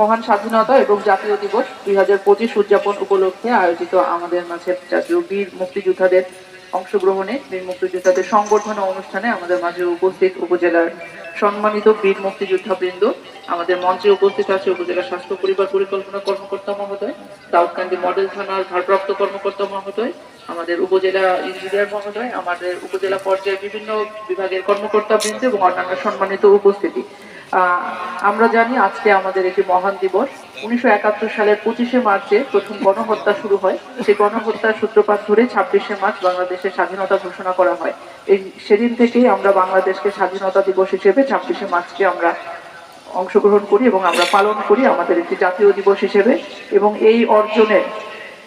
মহান স্বাধীনতা এবং জাতীয় দিবস 2025 উদযাপন উপলক্ষে আয়োজিত আমাদের মাঝে জাতীয় বীর মুক্তিযোদ্ধাদের অংশগ্রহণে বীর মুক্তিযোদ্ধাদের সংবর্ধনা অনুষ্ঠানে আমাদের মাঝে উপস্থিত উপজেলার সম্মানিত বীর মুক্তিযোদ্ধাবৃন্দ, আমাদের মঞ্চে উপস্থিত আছে উপজেলা স্বাস্থ্য পরিবার পরিকল্পনা কর্মকর্তা মহোদয়, দাউদকান্দি মডেল থানার ভারপ্রাপ্ত কর্মকর্তা মহোদয়, আমাদের উপজেলা ইঞ্জিনিয়ার মহোদয়, আমাদের উপজেলা পর্যায়ে বিভিন্ন বিভাগের কর্মকর্তা বৃন্দ এবং অন্যান্য সম্মানিত উপস্থিতি। আমরা জানি আজকে আমাদের একটি মহান দিবস। 1971 সালের 25শে মার্চে প্রথম গণহত্যা শুরু হয়। সেই গণহত্যার সূত্রপাত ধরে 26শে মার্চ বাংলাদেশের স্বাধীনতা ঘোষণা করা হয়। এই সেদিন থেকেই আমরা বাংলাদেশকে স্বাধীনতা দিবস হিসেবে 26শে মার্চকে আমরা অংশগ্রহণ করি এবং আমরা পালন করি আমাদের একটি জাতীয় দিবস হিসেবে। এবং এই অর্জনের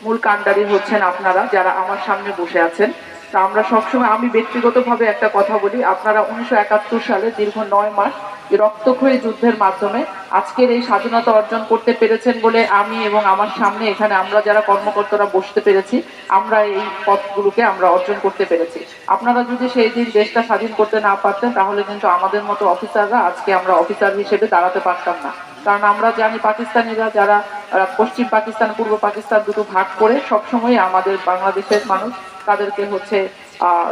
মূল কাণ্ডারি হচ্ছেন আপনারা, যারা আমার সামনে বসে আছেন। তা আমরা সবসময়, আমি ব্যক্তিগতভাবে একটা কথা বলি, আপনারা 1971 সালে দীর্ঘ 9 মাস রক্তক্ষয়ী যুদ্ধের মাধ্যমে আজকের এই স্বাধীনতা অর্জন করতে পেরেছেন বলে আমি এবং আমার সামনে এখানে আমরা যারা কর্মকর্তারা বসতে পেরেছি, আমরা এই পথগুলোকে আমরা অর্জন করতে পেরেছি। আপনারা যদি সেই দিন দেশটা স্বাধীন করতে না পারতেন তাহলে কিন্তু আমাদের মতো অফিসাররা আজকে আমরা অফিসার হিসেবে দাঁড়াতে পারতাম না। কারণ আমরা জানি পাকিস্তানিরা যারা পশ্চিম পাকিস্তান পূর্ব পাকিস্তান দুটো ভাগ করে সবসময় আমাদের বাংলাদেশের মানুষ তাদেরকে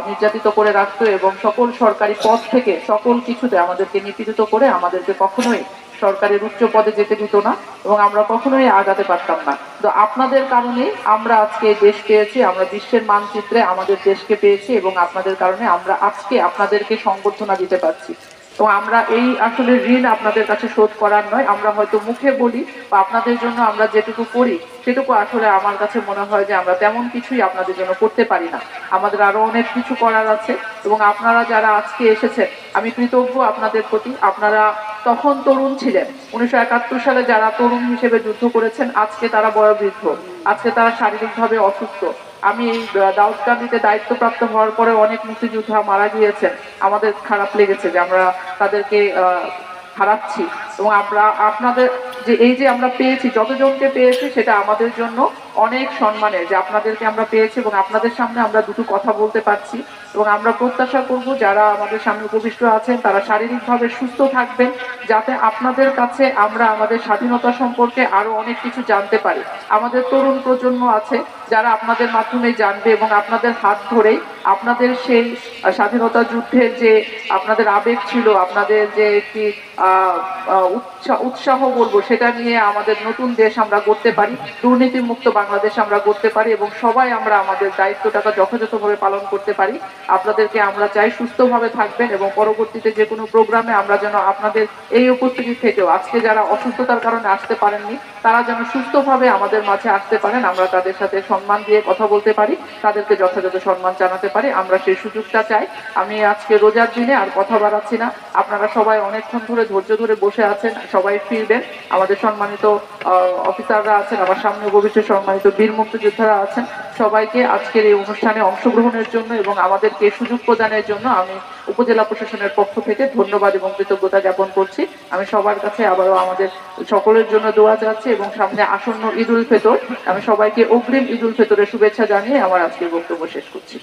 নির্যাতিত করে রাখতো এবং সকল সরকারি পদ থেকে সকল কিছুতে আমাদেরকে নিপীড়িত করে আমাদেরকে কখনোই সরকারের উচ্চ পদে যেতে দিত না এবং আমরা কখনোই আগাতে পারতাম না। তো আপনাদের কারণে আমরা আজকে দেশ পেয়েছি, আমরা বিশ্বের মানচিত্রে আমাদের দেশকে পেয়েছি এবং আপনাদের কারণে আমরা আজকে আপনাদেরকে সংবর্ধনা দিতে পারছি। তো আমরা এই আসলে ঋণ আপনাদের কাছে শোধ করার নয়, আমরা হয়তো মুখে বলি বা আপনাদের জন্য আমরা যেটুকু করি সেটুকু আসলে আমার কাছে মনে হয় যে আমরা তেমন কিছুই আপনাদের জন্য করতে পারি না। আমাদের আরো অনেক কিছু করার আছে এবং আপনারা যারা আজকে এসেছেন আমি কৃতজ্ঞ আপনাদের প্রতি। আপনারা তখন তরুণ ছিলেন, 1971 সালে যারা তরুণ হিসেবে যুদ্ধ করেছেন আজকে তারা বয়োবৃদ্ধ, আজকে তারা শারীরিকভাবে অসুস্থ। আমি এই দাউদকান্দিতে দায়িত্বপ্রাপ্ত হওয়ার পরে অনেক মুক্তিযোদ্ধা মারা গিয়েছেন, আমাদের খারাপ লেগেছে যে আমরা তাদেরকে হারাচ্ছি এবং আমরা আপনাদের যে আমরা পেয়েছি, যতজনকে পেয়েছি সেটা আমাদের জন্য অনেক সম্মানের যে আপনাদেরকে আমরা পেয়েছি এবং আপনাদের সামনে আমরা দুটো কথা বলতে পারছি। এবং আমরা প্রত্যাশা করব যারা আমাদের সামনে উপবিষ্ট আছেন তারা শারীরিকভাবে সুস্থ থাকবেন, যাতে আপনাদের কাছে আমরা আমাদের স্বাধীনতা সম্পর্কে আরো অনেক কিছু জানতে পারি। আমাদের তরুণ প্রজন্ম আছে যারা আপনাদের মাধ্যমে জানবে এবং আপনাদের হাত ধরেই আপনাদের সেই স্বাধীনতা যুদ্ধের যে আপনাদের আবেগ ছিল, আপনাদের যে একটি উৎসাহ বলবো, সেটা নিয়ে আমাদের নতুন দেশ আমরা গড়তে পারি, দুর্নীতিমুক্ত বাংলাদেশ আমরা গড়তে পারি এবং সবাই আমরা আমাদের দায়িত্বটাকে যথাযথভাবে পালন করতে পারি। আপনাদেরকে আমরা চাই সুস্থভাবে থাকবেন এবং পরবর্তীতে যে কোনো প্রোগ্রামে আমরা যেন আপনাদের এই উপস্থিতি থেকেও আজকে যারা অসুস্থতার কারণে আসতে পারেননি তারা যেন সুস্থভাবে আমাদের মাঝে আসতে পারেন, আমরা তাদের সাথে সম্মান দিয়ে কথা বলতে পারি, তাদেরকে যথাযথ সম্মান জানাতে পারি, আমরা সেই সুযোগটা চাই। আমি আজকে রোজার দিনে আর কথা বাড়াচ্ছি না, আপনারা সবাই অনেকক্ষণ ধরে ধৈর্য ধরে বসে আছেন, সবাই ফিরবেন। আমাদের সম্মানিত অফিসাররা আছেন, আমার সামনে উপবিষ্ট সম্মানিত বীর মুক্তিযোদ্ধারা আছেন, সবাইকে আজকের এই অনুষ্ঠানে অংশগ্রহণের জন্য এবং আমাদেরকে সুযোগ প্রদানের জন্য আমি উপজেলা প্রশাসনের পক্ষ থেকে ধন্যবাদ এবং কৃতজ্ঞতা জ্ঞাপন করছি। আমি সবার কাছে আবারও আমাদের সকলের জন্য দোয়া চাচ্ছি এবং সামনে আসন্ন ঈদ উল ফিতর, আমি সবাইকে অগ্রিম ঈদ উল ফিতরের শুভেচ্ছা জানিয়ে আমার আজকের বক্তব্য শেষ করছি।